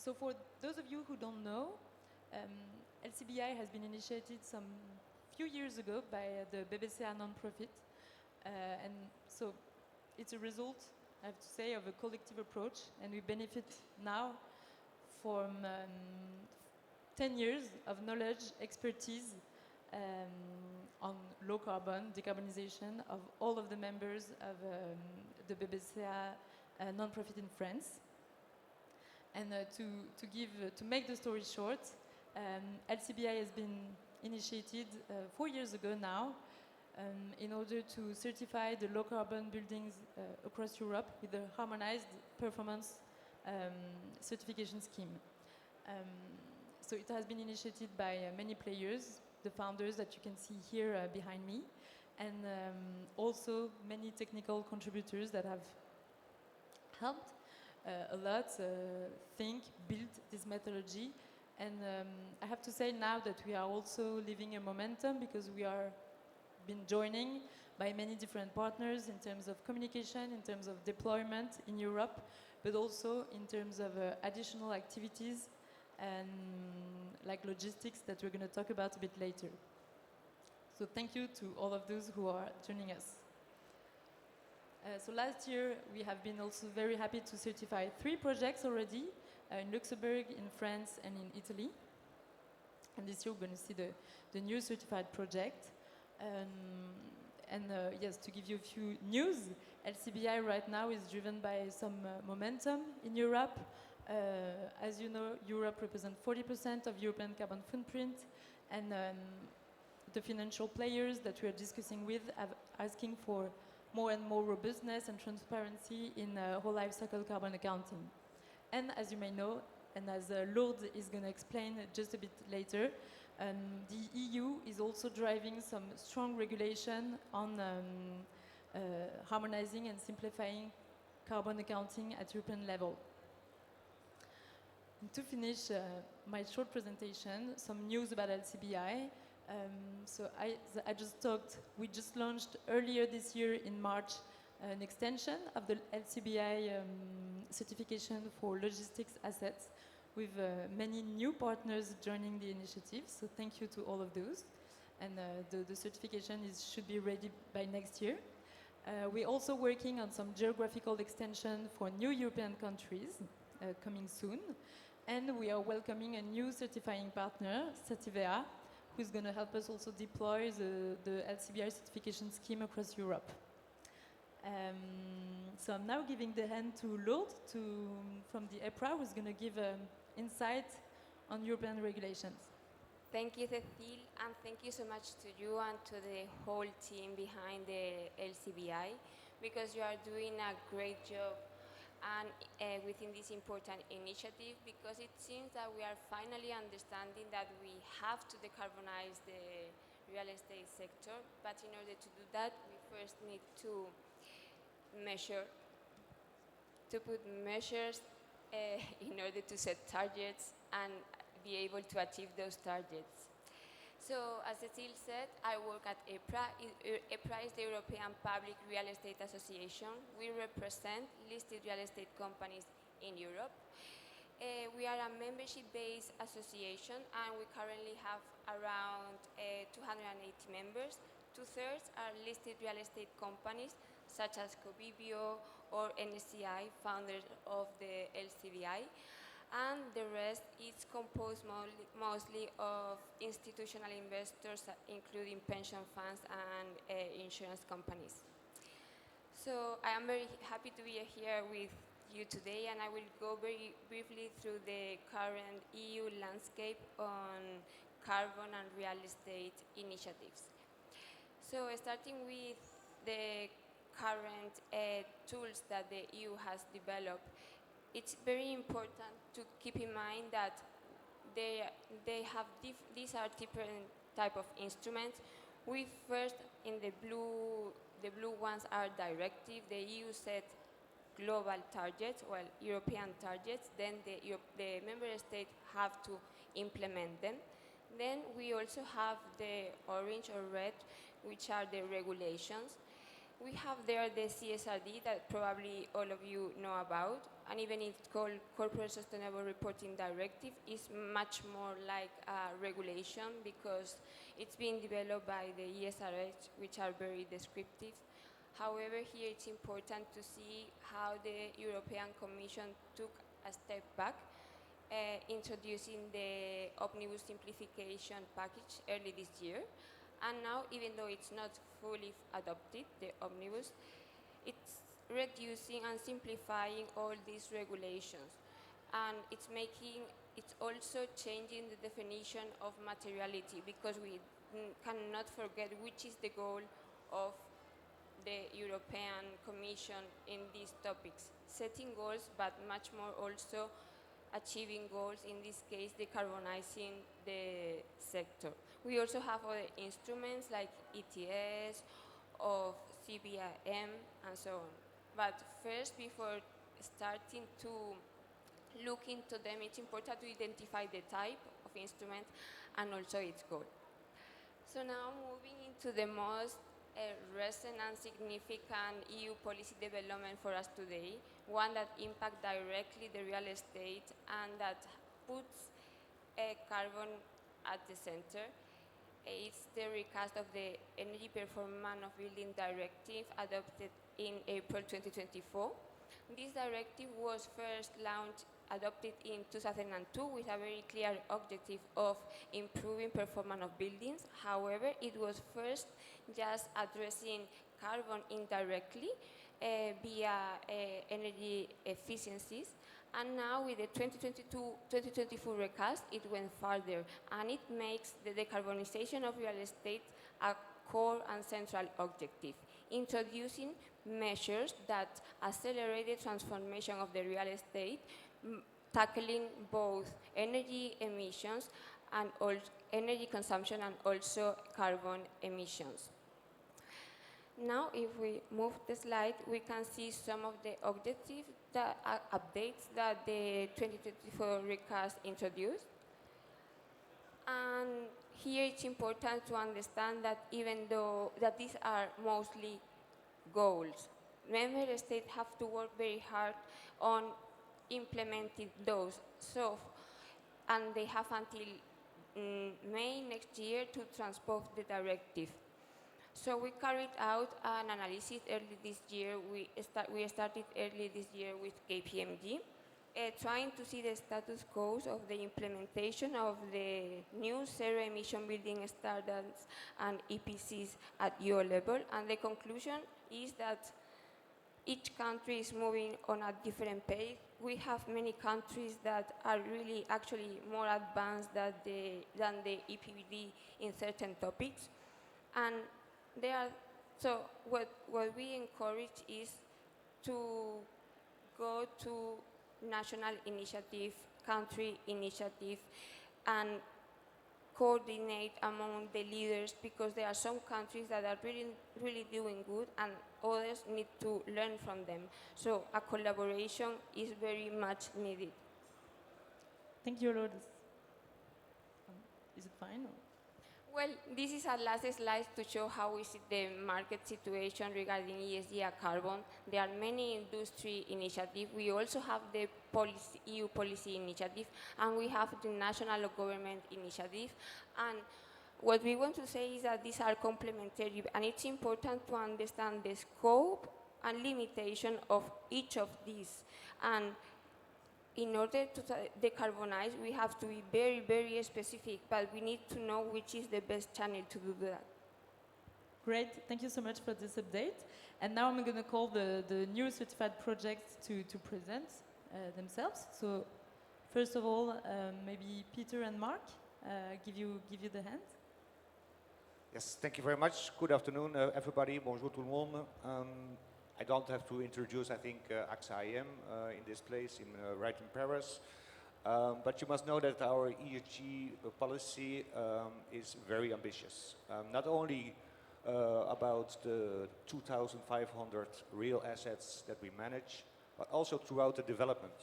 So for those of you who don't know, LCBI has been initiated some few years ago by the BBCA non-profit. And so it's a result, I have to say, of a collective approach, and we benefit now from 10 years of knowledge, expertise on low carbon, decarbonization of all of the members of the BBCA non-profit in France. And to make the story short, LCBI has been initiated 4 years ago now in order to certify the low carbon buildings across Europe with a harmonized performance certification scheme. So it has been initiated by many players, the founders that you can see here behind me, and also many technical contributors that have helped a lot build this methodology. And I have to say now that we are also living a momentum because we are been joining by many different partners in terms of communication, in terms of deployment in Europe, but also in terms of additional activities and like logistics that we're going to talk about a bit later. So thank you to all of those who are joining us. So last year we have been also very happy to certify 3 projects already in Luxembourg, in France, and in Italy. And this year we're going to see the new certified project. Yes, to give you a few news, LCBI right now is driven by some momentum in Europe. As you know, Europe represents 40% of European carbon footprint, and the financial players that we are discussing with are asking for more and more robustness and transparency in whole life cycle carbon accounting. And as you may know, and as Lourdes is going to explain just a bit later, the EU is also driving some strong regulation on harmonizing and simplifying carbon accounting at European level. And to finish my short presentation, some news about LCBI. So we just launched earlier this year in March an extension of the LCBI certification for logistics assets with many new partners joining the initiative. So thank you to all of those. And the certification should be ready by next year. We're also working on some geographical extension for new European countries coming soon. And we are welcoming a new certifying partner, Sativea, who's going to help us also deploy the LCBI certification scheme across Europe. So I'm now giving the hand to Lourdes from the EPRA, who's going to give insight on European regulations. Thank you, Cécile, and thank you so much to you and to the whole team behind the LCBI, because you are doing a great job and within this important initiative, because it seems that we are finally understanding that we have to decarbonize the real estate sector, but in order to do that, we first need to put measures in order to set targets and be able to achieve those targets. So, as Cécile said, I work at EPRA. EPRA is the European Public Real Estate Association. We represent listed real estate companies in Europe. We are a membership-based association, and we currently have around 280 members. 2/3 are listed real estate companies, such as Covivio or NSCI, founders of the LCBI. And the rest is composed mostly of institutional investors, including pension funds and insurance companies. So I am very happy to be here with you today, and I will go very briefly through the current EU landscape on carbon and real estate initiatives. So starting with the current tools that the EU has developed, it's very important to keep in mind that these are different type of instruments. We first, in the blue ones are directive. The EU set global targets, well, European targets. Then the member states have to implement them. Then we also have the orange or red, which are the regulations. We have there the CSRD that probably all of you know about, and even it's called Corporate Sustainable Reporting Directive. Is much more like a regulation because it's being developed by the ESRH, which are very descriptive. However, here it's important to see how the European Commission took a step back, introducing the Omnibus Simplification package early this year. And now, even though it's not fully adopted, the Omnibus, it's reducing and simplifying all these regulations. And it's also changing the definition of materiality, because we cannot forget which is the goal of the European Commission in these topics. Setting goals, but much more also achieving goals, in this case, decarbonizing the sector. We also have other instruments like ETS, of CBIM, and so on. But first, before starting to look into them, it's important to identify the type of instrument and also its goal. So now moving into the most recent and significant EU policy development for us today, one that impacts directly the real estate and that puts carbon at the center. It's the recast of the Energy Performance of Building Directive adopted in April 2024. This directive was first adopted in 2002 with a very clear objective of improving performance of buildings. However, it was first just addressing carbon indirectly via energy efficiencies. And now with the 2022-2024 recast, it went further, and it makes the decarbonization of real estate a core and central objective, introducing measures that accelerate the transformation of the real estate, tackling both energy emissions and energy consumption and also carbon emissions. Now, if we move the slide, we can see some of the objectives, updates that the 2024 recast introduced. And here it's important to understand that even though that these are mostly goals, member states have to work very hard on implementing those. And they have until May next year to transpose the directive. So we carried out an analysis early this year. We started early this year with KPMG, trying to see the status quo of the implementation of the new zero-emission building standards and EPCs at EU level. And the conclusion is that each country is moving on a different pace. We have many countries that are really actually more advanced than the EPBD in certain topics. And so what we encourage is to go to national initiative, country initiative, and coordinate among the leaders, because there are some countries that are really, really doing good and others need to learn from them. So a collaboration is very much needed. Thank you, Lourdes. Is it fine? Well, this is our last slide to show how we see the market situation regarding ESG and carbon. There are many industry initiatives. We also have the EU policy initiative, and we have the national government initiative. And what we want to say is that these are complementary, and it's important to understand the scope and limitation of each of these. And in order to decarbonize, we have to be very, very specific, but we need to know which is the best channel to do that. Great, thank you so much for this update. And now I'm going to call the new certified projects to present themselves. So first of all, maybe Pieter and Marc, give you the hand. Yes, thank you very much. Good afternoon, everybody. Bonjour tout le monde. I don't have to introduce, I think, AXA IM in this place, right in Paris. But you must know that our ESG policy is very ambitious. Not only about the 2,500 real assets that we manage, but also throughout the development.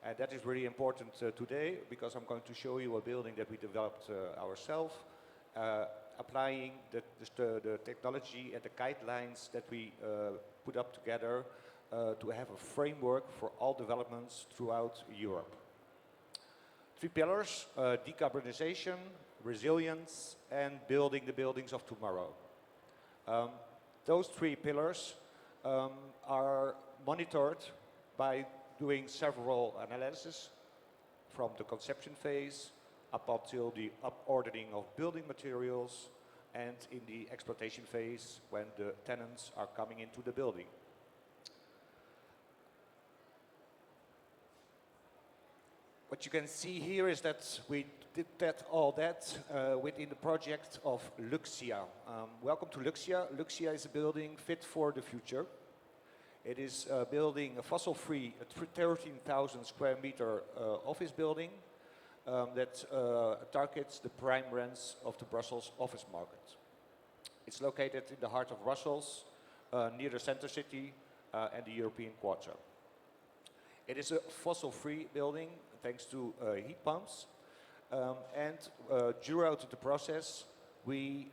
And that is really important today, because I'm going to show you a building that we developed ourselves. applying the technology and the guidelines that we put up together to have a framework for all developments throughout Europe. 3 pillars, decarbonization, resilience, and building the buildings of tomorrow. Those 3 pillars are monitored by doing several analyses from the conception phase up until the ordering of building materials and in the exploitation phase when the tenants are coming into the building. What you can see here is that we did all that within the project of Luxia. Welcome to Luxia. Luxia is a building fit for the future. It is building a fossil-free 13,000 square meter office building that targets the prime rents of the Brussels office market. It's located in the heart of Brussels, near the center city and the European Quarter. It is a fossil-free building thanks to heat pumps. And throughout the process, we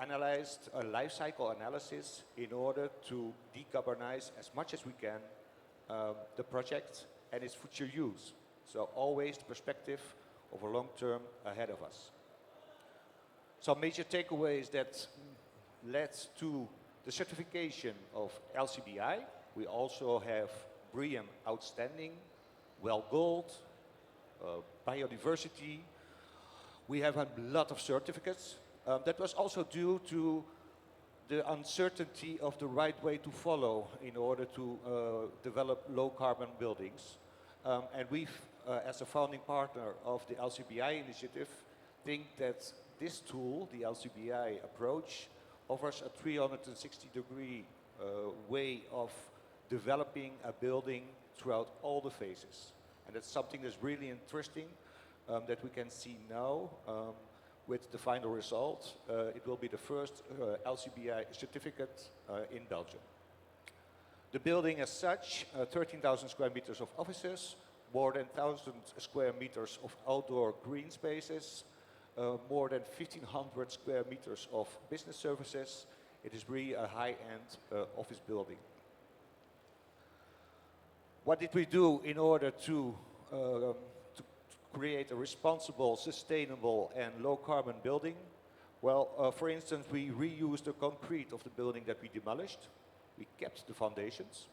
analyzed a life cycle analysis in order to decarbonize as much as we can the project and its future use. So always the perspective of a long term ahead of us. Some major takeaways that led to the certification of LCBI. We also have BREEAM Outstanding, Well Gold, Biodiversity. We have a lot of certificates. That was also due to the uncertainty of the right way to follow in order to develop low carbon buildings. And we've, as a founding partner of the LCBI initiative, think that this tool, the LCBI approach, offers a 360-degree way of developing a building throughout all the phases. And that's something that's really interesting that we can see now with the final result. It will be the first LCBI certificate in Belgium. The building as such, 13,000 square meters of offices, more than 1,000 square meters of outdoor green spaces, more than 1,500 square meters of business services. It is really a high-end office building. What did we do in order to create a responsible, sustainable, and low-carbon building? Well, for instance, we reused the concrete of the building that we demolished. We kept the foundations.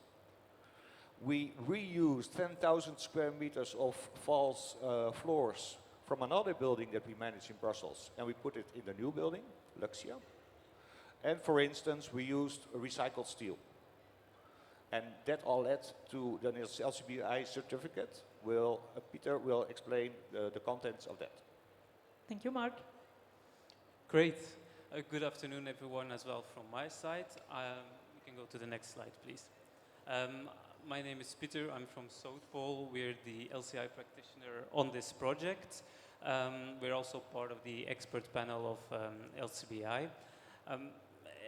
We reused 10,000 square meters of false floors from another building that we manage in Brussels, and we put it in the new building, Luxia. And for instance, we used recycled steel. And that all led to the LCBI certificate. Pieter will explain the contents of that. Thank you, Marc. Great. Good afternoon, everyone, as well from my side. We can go to the next slide, please. My name is Pieter. I'm from South Pole. We're the LCI practitioner on this project. We're also part of the expert panel of LCBI.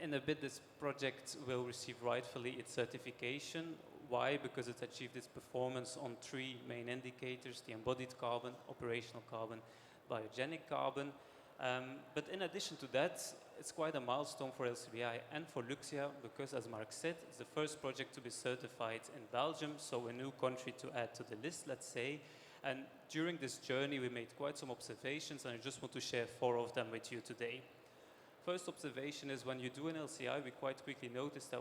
In a bit, this project will receive rightfully its certification. Why? Because it's achieved its performance on 3 main indicators: the embodied carbon, operational carbon, biogenic carbon. But in addition to that, it's quite a milestone for LCBI and for Luxia, because as Marc said, it's the first project to be certified in Belgium, so a new country to add to the list, let's say. And during this journey, we made quite some observations, and I just want to share 4 of them with you today. First observation is when you do an LCI, we quite quickly noticed that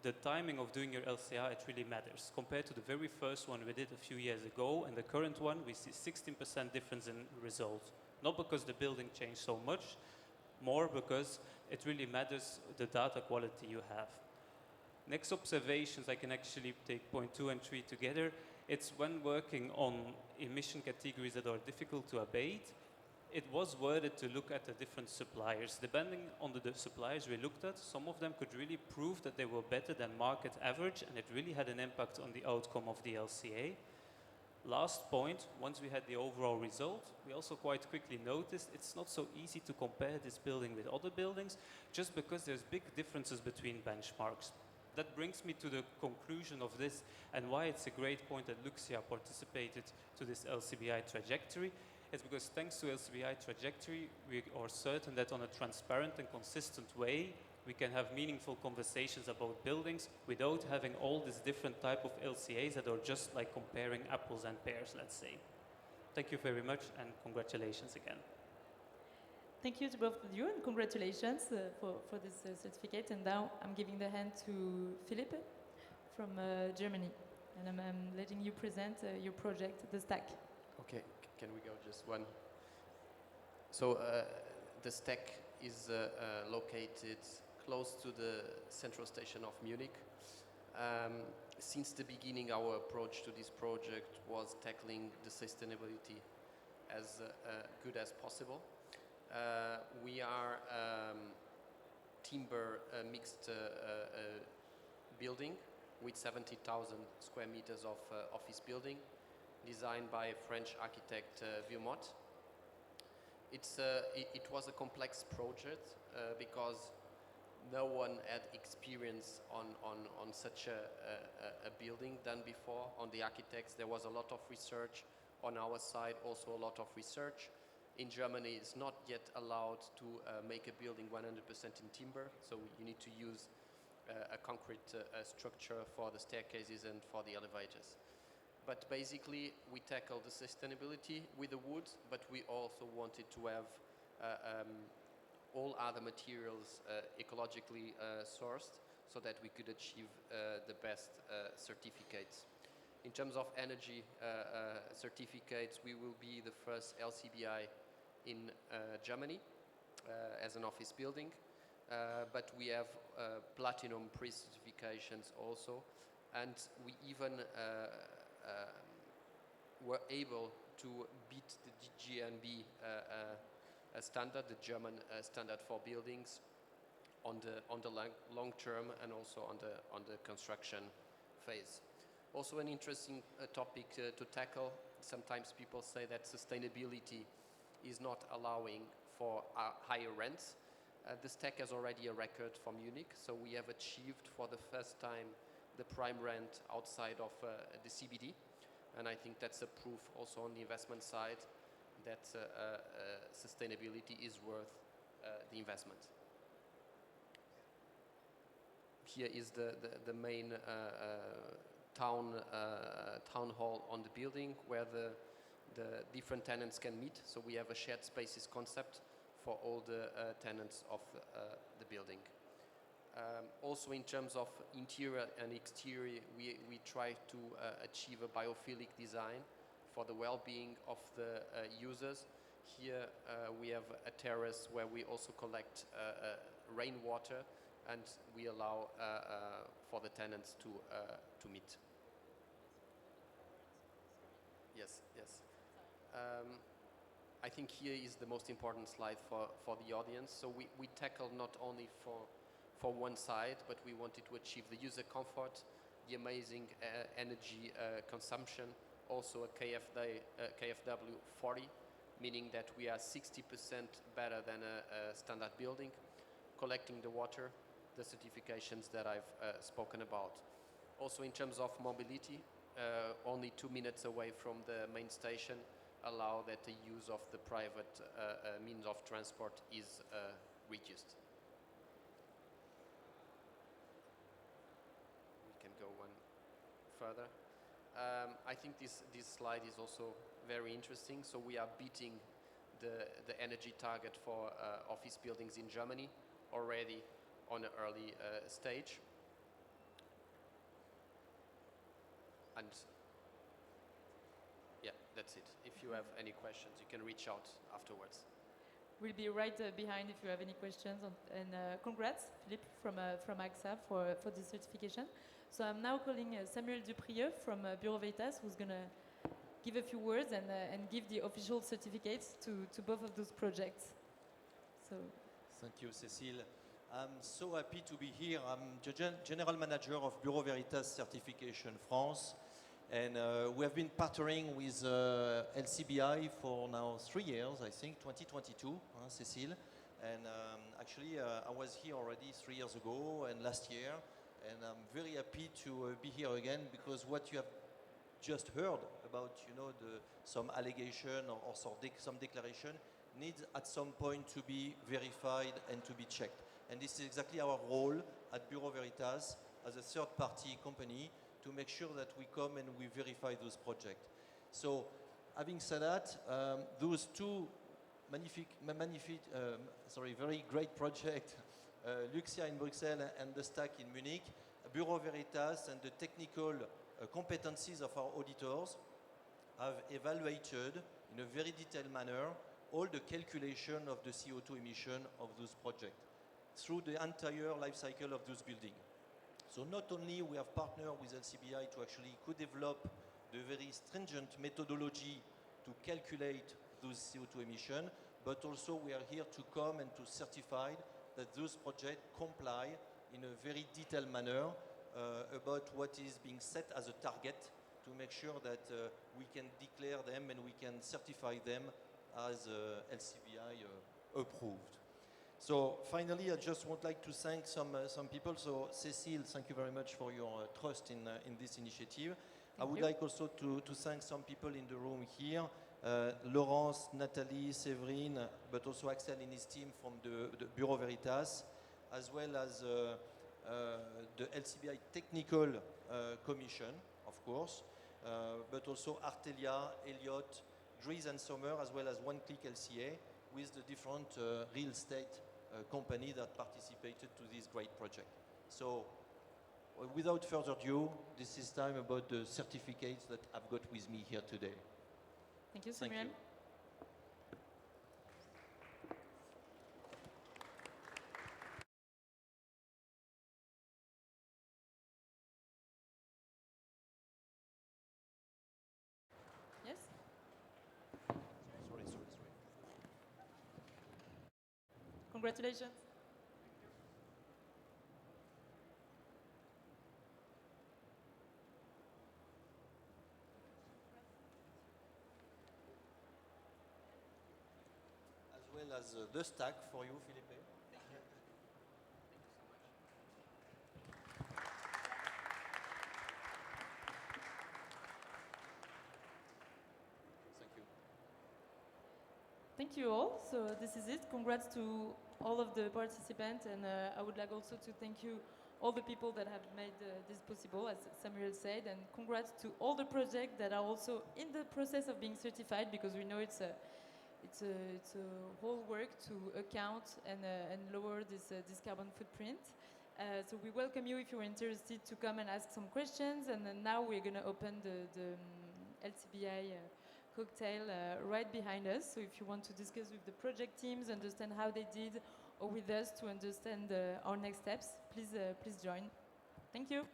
the timing of doing your LCI, it really matters. Compared to the very first one we did a few years ago and the current one, we see 16% difference in results. Not because the building changed so much, more because it really matters the data quality you have. Next observations, I can actually take point 2 and 3 together. It's when working on emission categories that are difficult to abate, it was worth it to look at the different suppliers. Depending on the suppliers we looked at, some of them could really prove that they were better than market average, and it really had an impact on the outcome of the LCA. Last point, once we had the overall result, we also quite quickly noticed it's not so easy to compare this building with other buildings, just because there's big differences between benchmarks. That brings me to the conclusion of this, and why it's a great point that Luxia participated to this LCBI trajectory. It's because thanks to LCBI trajectory, we are certain that on a transparent and consistent way, we can have meaningful conversations about buildings without having all these different type of LCAs that are just like comparing apples and pears, let's say. Thank you very much and congratulations again. Thank you to both of you and congratulations for this certificate. And now I'm giving the hand to Filipe from Germany. And I'm letting you present your project, The Stack. Okay, can we go just one? So The Stack is located close to the central station of Munich. Since the beginning, our approach to this project was tackling the sustainability as good as possible. We are timber mixed building with 70,000 square meters of office building, designed by French architect Villemot. It was a complex project because no one had experience on such a building done before. On the architects, there was a lot of research. On our side, also a lot of research. In Germany, it's not yet allowed to make a building 100% in timber, so you need to use a concrete structure for the staircases and for the elevators. But basically, we tackle the sustainability with the wood, but we also wanted to have all other materials ecologically sourced so that we could achieve the best certificates. In terms of energy certificates, we will be the first LCBI in Germany as an office building, but we have platinum pre-certifications also, and we even were able to beat the GNB standard, the German standard for buildings, on the long term and also on the construction phase. Also an interesting topic to tackle. Sometimes people say that sustainability is not allowing for higher rents. The Stack has already a record from Munich, so we have achieved for the first time the prime rent outside of the CBD, and I think that's a proof also on the investment side that sustainability is worth the investment. Here is the main town hall on the building where the different tenants can meet. So we have a shared spaces concept for all the tenants of the building. Also in terms of interior and exterior, we try to achieve a biophilic design for the well-being of the users. Here we have a terrace where we also collect rainwater, and we allow for the tenants to meet. Yes. I think here is the most important slide for the audience. So we tackle not only for one side, but we wanted to achieve the user comfort, the amazing energy consumption, also a KfW 40, meaning that we are 60% better than a standard building, collecting the water, the certifications that I've spoken about. Also in terms of mobility, only 2 minutes away from the main station allow that the use of the private means of transport is reduced. We can go one further. I think this slide is also very interesting. So we are beating the energy target for office buildings in Germany already on an early stage. And yeah, that's it. If you have any questions, you can reach out afterwards. We'll be right behind if you have any questions. And congrats, Philippe, from AXA for this certification. So I'm now calling Samuel Duprieu from Bureau Veritas, who's going to give a few words and give the official certificates to both of those projects. So. Thank you, Cécile. I'm so happy to be here. I'm the General Manager of Bureau Veritas Certification France. And we have been partnering with LCBI for now 3 years, I think, 2022, Cécile. And actually, I was here already 3 years ago and last year. And I'm very happy to be here again because what you have just heard about, some allegation or some declaration needs at some point to be verified and to be checked. And this is exactly our role at Bureau Veritas as a third-party company to make sure that we come and we verify those projects. So, having said that, those two very great projects, Luxia in Bruxelles and the Stack in Munich, Bureau Veritas and the technical competencies of our auditors have evaluated in a very detailed manner all the calculation of the CO2 emission of those projects through the entire life cycle of those buildings. So not only we have partnered with LCBI to actually co-develop the very stringent methodology to calculate those CO2 emissions, but also we are here to come and to certify that those projects comply in a very detailed manner about what is being set as a target to make sure that we can declare them and we can certify them as LCBI approved. So finally, I just would like to thank some people. So Cécile, thank you very much for your trust in this initiative. I would like also to thank some people in the room here, Laurence, Nathalie, Séverine, but also Axel and his team from the Bureau Veritas, as well as the LCBI Technical Commission, of course, but also Artelia, Elliott, Ruiz and Sommer, as well as One Click LCA, with the different real estate company that participated to this great project. So, without further ado, this is time about the certificates that I've got with me here today. Thank you, Thank Samuel. you. Yes? Sorry. Congratulations. As well as the stack for you, Filipe. Thank you. Thank you all. So this is it. Congrats to all of the participants, and I would like also to thank you, all the people that have made this possible, as Samuel said, and congrats to all the projects that are also in the process of being certified, because we know it's a whole work to account and lower this carbon footprint. So we welcome you if you're interested to come and ask some questions, and then now we're going to open the LCBI cocktail right behind us. So if you want to discuss with the project teams, understand how they did, or with us to understand our next steps, please join. Thank you.